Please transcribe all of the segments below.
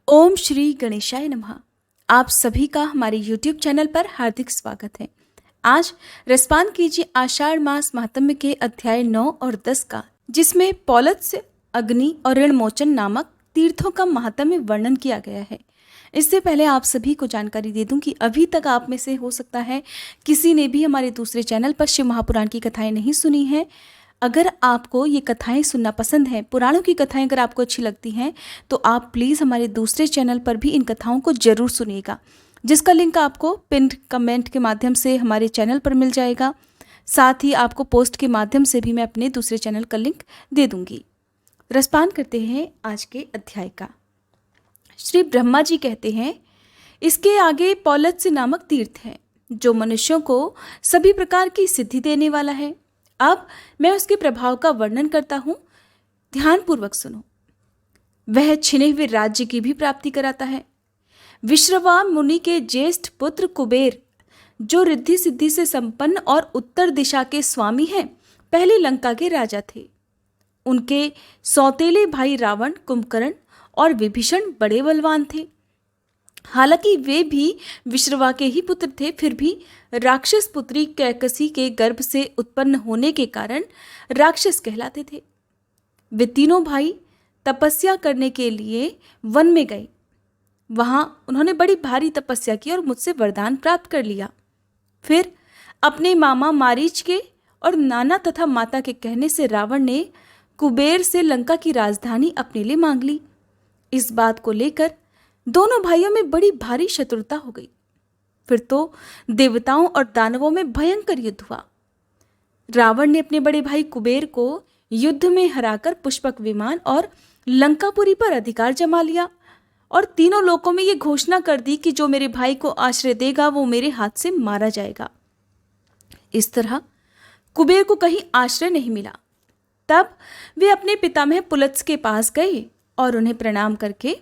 ओम श्री गणेशाय नमः। आप सभी का हमारे YouTube चैनल पर हार्दिक स्वागत है। आज रसपान कीजिए आषाढ़ मास महात्म्य के अध्याय 9 और 10 का, जिसमें पौलत्स्य, अग्नि और ऋण मोचन नामक तीर्थों का महात्म्य वर्णन किया गया है। इससे पहले आप सभी को जानकारी दे दूं कि अभी तक आप में से हो सकता है किसी ने भी हमारे दूसरे चैनल पर शिव महापुराण की कथाएं नहीं सुनी हैं। अगर आपको ये कथाएं सुनना पसंद है, पुराणों की कथाएं अगर आपको अच्छी लगती हैं, तो आप प्लीज़ हमारे दूसरे चैनल पर भी इन कथाओं को ज़रूर सुनिएगा, जिसका लिंक आपको पिन कमेंट के माध्यम से हमारे चैनल पर मिल जाएगा। साथ ही आपको पोस्ट के माध्यम से भी मैं अपने दूसरे चैनल का लिंक दे दूंगी। रसपान करते हैं आज के अध्याय का। श्री ब्रह्मा जी कहते हैं, इसके आगे पौलत्स्य नामक तीर्थ है, जो मनुष्यों को सभी प्रकार की सिद्धि देने वाला है। अब मैं उसके प्रभाव का वर्णन करता हूं, ध्यानपूर्वक सुनो। वह छिने हुए राज्य की भी प्राप्ति कराता है। विश्रवा मुनि के ज्येष्ठ पुत्र कुबेर, जो रिद्धि सिद्धि से संपन्न और उत्तर दिशा के स्वामी हैं, पहले लंका के राजा थे। उनके सौतेले भाई रावण, कुंभकर्ण और विभीषण बड़े बलवान थे। हालांकि वे भी विश्रवा के ही पुत्र थे, फिर भी राक्षस पुत्री कैकसी के गर्भ से उत्पन्न होने के कारण राक्षस कहलाते थे। वे तीनों भाई तपस्या करने के लिए वन में गए। वहां उन्होंने बड़ी भारी तपस्या की और मुझसे वरदान प्राप्त कर लिया। फिर अपने मामा मारीच के और नाना तथा माता के कहने से रावण ने कुबेर से लंका की राजधानी अपने लिए मांग ली। इस बात को लेकर दोनों भाइयों में बड़ी भारी शत्रुता हो गई। फिर तो देवताओं और दानवों में भयंकर युद्ध हुआ। रावण ने अपने बड़े भाई कुबेर को युद्ध में हराकर पुष्पक विमान और लंकापुरी पर अधिकार जमा लिया और तीनों लोकों में यह घोषणा कर दी कि जो मेरे भाई को आश्रय देगा वो मेरे हाथ से मारा जाएगा। इस तरह कुबेर को कहीं आश्रय नहीं मिला। तब वे अपने पितामह पुलत्स्य के पास गए और उन्हें प्रणाम करके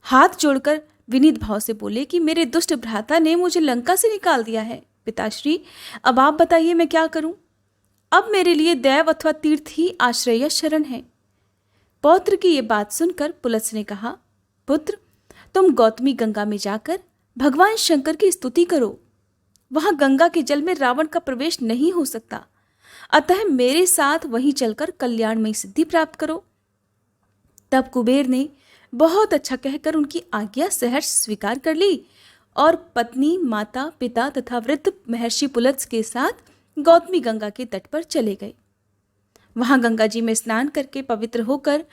हाथ जोड़कर विनीत भाव से बोले कि मेरे दुष्ट भ्राता ने मुझे लंका से निकाल दिया है। पिताश्री, अब आप बताइए मैं क्या करूं? अब मेरे लिए दैव अथवा तीर्थ ही आश्रय या शरण है। पौत्र की ये बात सुनकर पुलत्स्य ने कहा, पुत्र, तुम गौतमी गंगा में जाकर भगवान शंकर की स्तुति करो। वहां गंगा के जल में रावण का प्रवेश नहीं हो सकता, अतः मेरे साथ वहीं चलकर कल्याणमयी सिद्धि प्राप्त करो। तब कुबेर ने बहुत अच्छा कहकर उनकी आज्ञा सहर्ष स्वीकार कर ली और पत्नी, माता, पिता तथा वृद्ध महर्षि पुलत्स्य के साथ गौतमी गंगा के तट पर चले गए। वहां गंगा जी में स्नान करके पवित्र होकर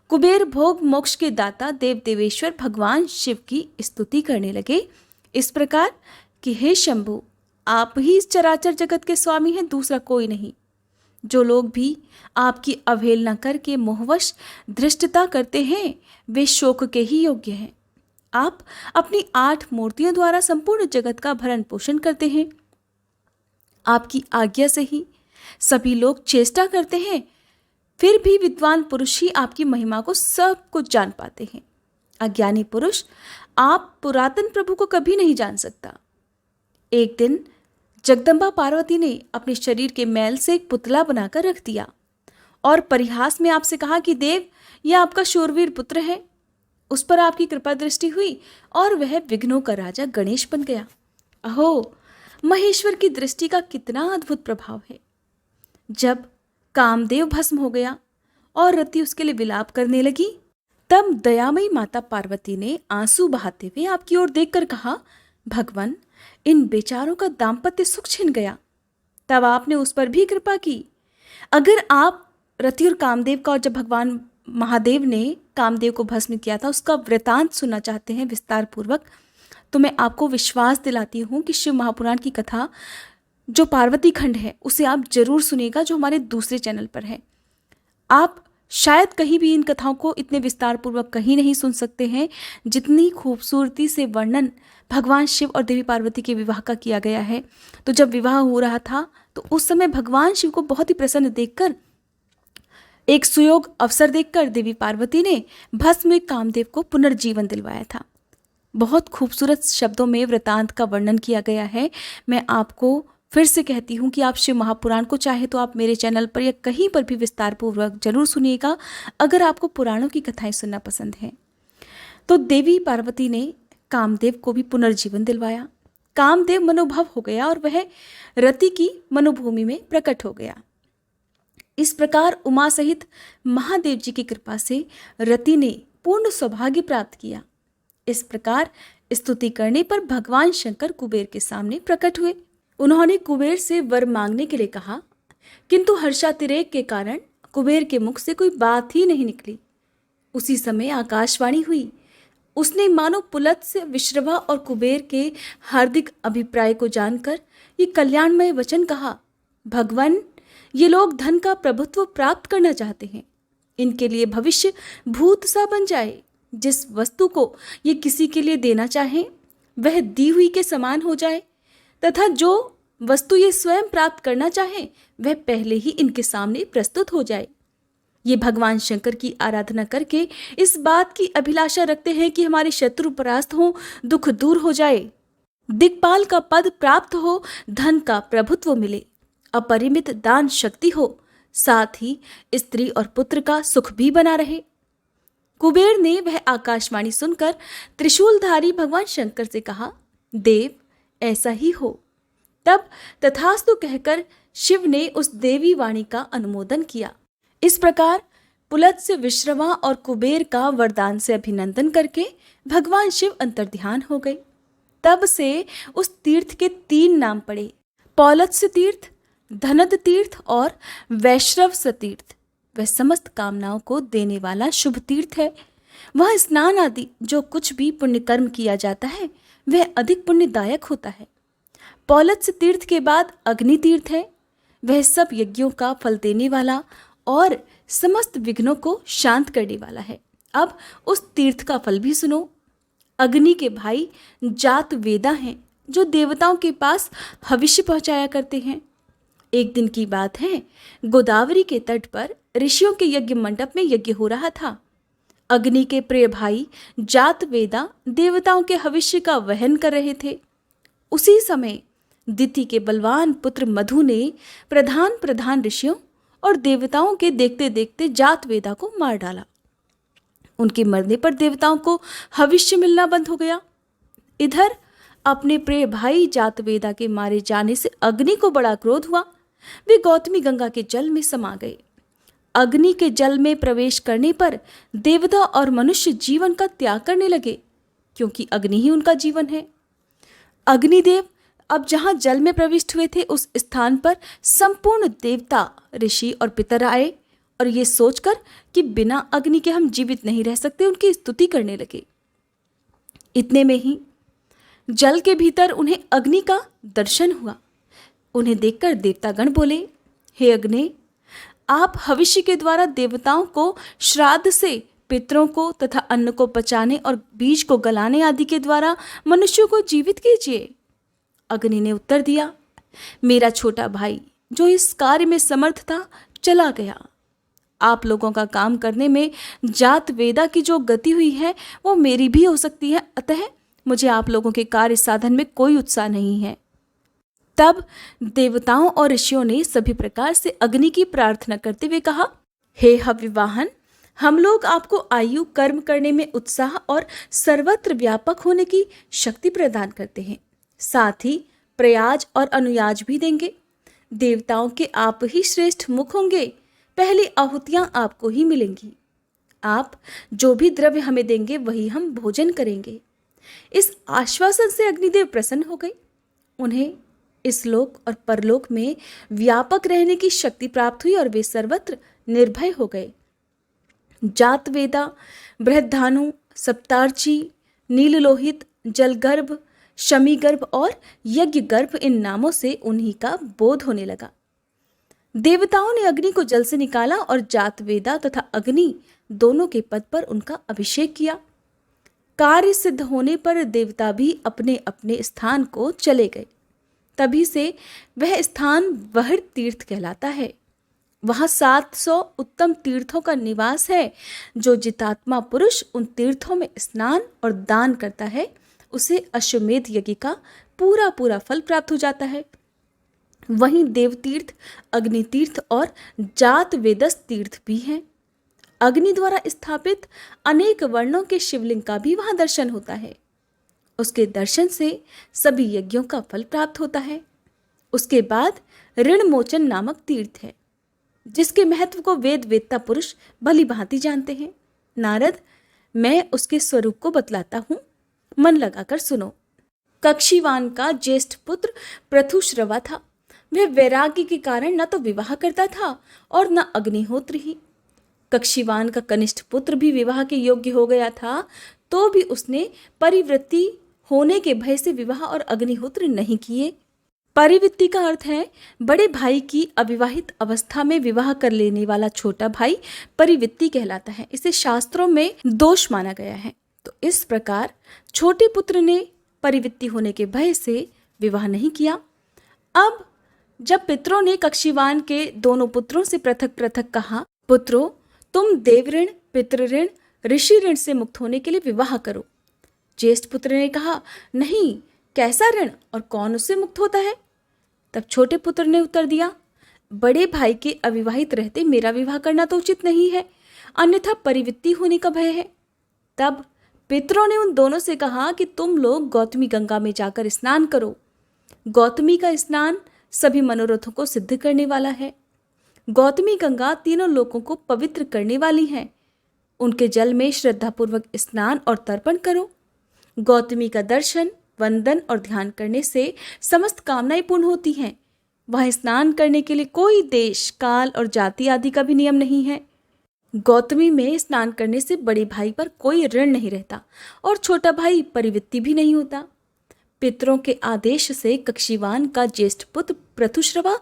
कुबेर भोग मोक्ष के दाता देव देवेश्वर भगवान शिव की स्तुति करने लगे, इस प्रकार कि हे शंभु, आप ही इस चराचर जगत के स्वामी हैं, दूसरा कोई नहीं। जो लोग भी आपकी अवहेलना करके मोहवश धृष्टता करते हैं, वे शोक के ही योग्य हैं। आप अपनी 8 मूर्तियों द्वारा संपूर्ण जगत का भरण पोषण करते हैं। आपकी आज्ञा से ही सभी लोग चेष्टा करते हैं, फिर भी विद्वान पुरुष ही आपकी महिमा को सब कुछ जान पाते हैं। अज्ञानी पुरुष आप पुरातन प्रभु को कभी नहीं जान सकता। एक दिन जगदम्बा पार्वती ने अपने शरीर के मैल से एक पुतला बनाकर रख दिया और परिहास में आपसे कहा कि देव, यह आपका शूरवीर पुत्र है। उस पर आपकी कृपा दृष्टि हुई और वह विघ्नों का राजा गणेश बन गया। अहो, महेश्वर की दृष्टि का कितना अद्भुत प्रभाव है। जब कामदेव भस्म हो गया और रति उसके लिए विलाप करने लगी, तब दयामयी माता पार्वती ने आंसू बहाते हुए आपकी ओर देखकर कहा, भगवान, इन बेचारों का दाम्पत्य सुख छिन गया। तब आपने उस पर भी कृपा की। अगर आप रति और कामदेव का, और जब भगवान महादेव ने कामदेव को भस्म किया था, उसका वृतांत सुनना चाहते हैं विस्तार पूर्वक, तो मैं आपको विश्वास दिलाती हूँ कि शिव महापुराण की कथा जो पार्वती खंड है उसे आप जरूर सुनिएगा, जो हमारे दूसरे चैनल पर है। आप शायद कहीं भी इन कथाओं को इतने विस्तार पूर्वक कहीं नहीं सुन सकते हैं जितनी खूबसूरती से वर्णन भगवान शिव और देवी पार्वती के विवाह का किया गया है। तो जब विवाह हो रहा था तो उस समय भगवान शिव को बहुत ही प्रसन्न देखकर, एक सुयोग अवसर देखकर देवी पार्वती ने भस्म में कामदेव को पुनर्जीवन दिलवाया था। बहुत खूबसूरत शब्दों में वृतांत का वर्णन किया गया है। मैं आपको फिर से कहती हूँ कि आप शिव महापुराण को चाहे तो आप मेरे चैनल पर या कहीं पर भी विस्तार पूर्वक जरूर सुनिएगा, अगर आपको पुराणों की कथाएं सुनना पसंद है। तो देवी पार्वती ने कामदेव को भी पुनर्जीवन दिलवाया। कामदेव मनोभव हो गया और वह रति की मनोभूमि में प्रकट हो गया। इस प्रकार उमा सहित महादेव जी की कृपा से रति ने पूर्ण सौभाग्य प्राप्त किया। इस प्रकार स्तुति करने पर भगवान शंकर कुबेर के सामने प्रकट हुए। उन्होंने कुबेर से वर मांगने के लिए कहा, किंतु हर्षातिरेक के कारण कुबेर के मुख से कोई बात ही नहीं निकली। उसी समय आकाशवाणी हुई। उसने मानो पुलत्स्य, विश्रवा और कुबेर के हार्दिक अभिप्राय को जानकर ये कल्याणमय वचन कहा, भगवान, ये लोग धन का प्रभुत्व प्राप्त करना चाहते हैं। इनके लिए भविष्य भूत सा बन जाए। जिस वस्तु को ये किसी के लिए देना चाहें वह दी हुई के समान हो जाए, तथा जो वस्तु ये स्वयं प्राप्त करना चाहें वह पहले ही इनके सामने प्रस्तुत हो जाए। ये भगवान शंकर की आराधना करके इस बात की अभिलाषा रखते हैं कि हमारे शत्रु परास्त हो, दुख दूर हो जाए, दिक्पाल का पद प्राप्त हो, धन का प्रभुत्व मिले, अपरिमित दान शक्ति हो, साथ ही स्त्री और पुत्र का सुख भी बना रहे। कुबेर ने वह आकाशवाणी सुनकर त्रिशूलधारी भगवान शंकर से कहा, देव, ऐसा ही हो। तब तथास्तु कहकर शिव ने उस देवी वाणी का अनुमोदन किया। इस प्रकार पुलत्स्य, विश्रवा और कुबेर का वरदान से अभिनंदन करके भगवान शिव अंतर्ध्यान हो गए। तब से उस तीर्थ के 3 नाम पड़े, पौलत्स्य तीर्थ, धनद तीर्थ और वैश्रव तीर्थ। वह समस्त कामनाओं को देने वाला शुभ तीर्थ है। वह स्नान आदि जो कुछ भी पुण्य कर्म किया जाता है वह अधिक पुण्यदायक होता है। पौलत्स्य तीर्थ के बाद अग्नि तीर्थ है। वह सब यज्ञों का फल देने वाला और समस्त विघ्नों को शांत करने वाला है। अब उस तीर्थ का फल भी सुनो। अग्नि के भाई जात वेदा हैं जो देवताओं के पास हविष्य पहुंचाया करते हैं। एक दिन की बात है, गोदावरी के तट पर ऋषियों के यज्ञ मंडप में यज्ञ हो रहा था। अग्नि के प्रिय भाई जात वेदा देवताओं के हविष्य का वहन कर रहे थे। उसी समय दिति के बलवान पुत्र मधु ने प्रधान ऋषियों और देवताओं के देखते देखते जात वेदा को मार डाला। उनके मरने पर देवताओं को हविष्य मिलना बंद हो गया। इधर अपने प्रिय भाई जात वेदा के मारे जाने से अग्नि को बड़ा क्रोध हुआ। वे गौतमी गंगा के जल में समा गए। अग्नि के जल में प्रवेश करने पर देवता और मनुष्य जीवन का त्याग करने लगे, क्योंकि अग्नि ही उनका जीवन है। अग्निदेव अब जहां जल में प्रविष्ट हुए थे उस स्थान पर संपूर्ण देवता, ऋषि और पितर आए और ये सोचकर कि बिना अग्नि के हम जीवित नहीं रह सकते, उनकी स्तुति करने लगे। इतने में ही जल के भीतर उन्हें अग्नि का दर्शन हुआ। उन्हें देखकर देवतागण बोले, हे अग्नि, आप भविष्य के द्वारा देवताओं को श्राद्ध से, पितरों को तथा अन्न को पचाने और बीज को गलाने आदि के द्वारा मनुष्यों को जीवित कीजिए। अग्नि ने उत्तर दिया, मेरा छोटा भाई जो इस कार्य में समर्थ था चला गया। आप लोगों का काम करने में जात वेदा की जो गति हुई है वो मेरी भी हो सकती है, अतः मुझे आप लोगों के कार्य साधन में कोई उत्साह नहीं है। तब देवताओं और ऋषियों ने सभी प्रकार से अग्नि की प्रार्थना करते हुए कहा, हे हव्यवाहन, हम लोग आपको आयु, कर्म करने में उत्साह और सर्वत्र व्यापक होने की शक्ति प्रदान करते हैं। साथ ही प्रयाज और अनुयाज भी देंगे। देवताओं के आप ही श्रेष्ठ मुख होंगे। पहली आहुतियां आपको ही मिलेंगी। आप जो भी द्रव्य हमें देंगे वही हम भोजन करेंगे। इस आश्वासन से अग्निदेव प्रसन्न हो गए। उन्हें इस लोक और परलोक में व्यापक रहने की शक्ति प्राप्त हुई और वे सर्वत्र निर्भय हो गए। जातवेदा, बृहद्धानु, सप्तार्ची, नीललोहित, जलगर्भ, शमीगर्भ और यज्ञगर्भ इन नामों से उन्हीं का बोध होने लगा। देवताओं ने अग्नि को जल से निकाला और जातवेदा तथा अग्नि दोनों के पद पर उनका अभिषेक किया। कार्य सिद्ध होने पर देवता भी अपने अपने स्थान को चले गए। तभी से वह स्थान वहर तीर्थ कहलाता है। वहां 700 उत्तम तीर्थों का निवास है। जो जितात्मा पुरुष उन तीर्थों में स्नान और दान करता है उसे अश्वमेध यज्ञ का पूरा पूरा फल प्राप्त हो जाता है। वहीं देवतीर्थ, अग्नि तीर्थ और जात वेदस तीर्थ भी हैं। अग्नि द्वारा स्थापित अनेक वर्णों के शिवलिंग का भी वहां दर्शन होता है। उसके दर्शन से सभी यज्ञों का फल प्राप्त होता है। उसके बाद ऋण मोचन नामक तीर्थ है, जिसके महत्व को वेद वेत्ता पुरुष भली भांति जानते हैं। नारद, मैं उसके स्वरूप को बतलाता हूं, मन लगाकर सुनो। कक्षीवान का ज्येष्ठ पुत्र पृथुश्रवा था। वह वैराग्य के कारण न तो विवाह करता था और न अग्निहोत्र ही। कक्षीवान का कनिष्ठ पुत्र भी विवाह के योग्य हो गया था, तो भी उसने परिवृत्ति होने के भय से विवाह और अग्निहोत्र नहीं किए। परिवृत्ति का अर्थ है बड़े भाई की अविवाहित अवस्था में विवाह कर लेने वाला छोटा भाई परिवृत्ति कहलाता है। इसे शास्त्रों में दोष माना गया है। तो इस प्रकार छोटे पुत्र ने परिवृत्ति होने के भय से विवाह नहीं किया। अब जब पितरों ने कक्षीवान के दोनों पुत्रों से पृथक पृथक कहा, पुत्रों, तुम देवऋण, पितृऋण, ऋषि ऋण से मुक्त होने के लिए विवाह करो। ज्येष्ठ पुत्र ने कहा, नहीं, कैसा ऋण और कौन उससे मुक्त होता है? तब छोटे पुत्र ने उत्तर दिया, बड़े भाई के अविवाहित रहते मेरा विवाह करना तो उचित नहीं है, अन्यथा परिवृत्ति होने का भय है। तब पितरों ने उन दोनों से कहा कि तुम लोग गौतमी गंगा में जाकर स्नान करो। गौतमी का स्नान सभी मनोरथों को सिद्ध करने वाला है। गौतमी गंगा तीनों लोगों को पवित्र करने वाली है। उनके जल में श्रद्धापूर्वक स्नान और तर्पण करो। गौतमी का दर्शन, वंदन और ध्यान करने से समस्त कामनाएं पूर्ण होती हैं। वहां स्नान करने के लिए कोई देश, काल और जाति आदि का भी नियम नहीं है। गौतमी में स्नान करने से बड़े भाई पर कोई ऋण नहीं रहता और छोटा भाई परिवृत्ति भी नहीं होता। पितरों के आदेश से कक्षीवान का ज्येष्ठ पुत्र पृथुश्रवा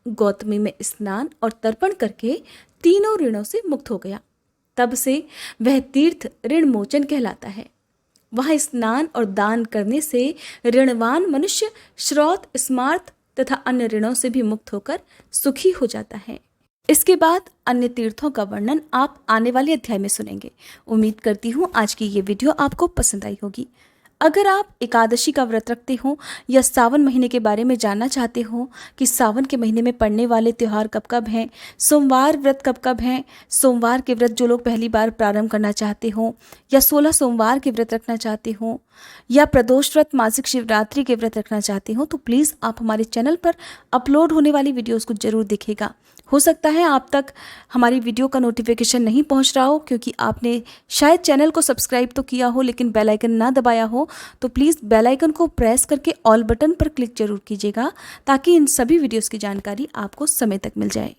गौतमी में स्नान और तर्पण करके तीनों ऋणों से मुक्त हो गया। तब से वह तीर्थ ऋण मोचन कहलाता है। वहां स्नान और दान करने से ऋणवान मनुष्य श्रौत, स्मार्त तथा अन्य ऋणों से भी मुक्त होकर सुखी हो जाता है। इसके बाद अन्य तीर्थों का वर्णन आप आने वाले अध्याय में सुनेंगे। उम्मीद करती हूँ आज की ये वीडियो आपको पसंद आई होगी। अगर आप एकादशी का व्रत रखते हो या सावन महीने के बारे में जानना चाहते हो कि सावन के महीने में पड़ने वाले त्यौहार कब कब हैं, सोमवार व्रत कब कब हैं, सोमवार के व्रत जो लोग पहली बार प्रारंभ करना चाहते हो या 16 सोमवार के व्रत रखना चाहते हो या प्रदोष व्रत, मासिक शिवरात्रि के व्रत रखना चाहते हो, तो प्लीज़ आप हमारे चैनल पर अपलोड होने वाली वीडियोज़ को जरूर देखिएगा। हो सकता है आप तक हमारी वीडियो का नोटिफिकेशन नहीं पहुंच रहा हो क्योंकि आपने शायद चैनल को सब्सक्राइब तो किया हो लेकिन बेल आइकन ना दबाया हो, तो प्लीज़ बेल आइकन को प्रेस करके ऑल बटन पर क्लिक जरूर कीजिएगा ताकि इन सभी वीडियोस की जानकारी आपको समय तक मिल जाए।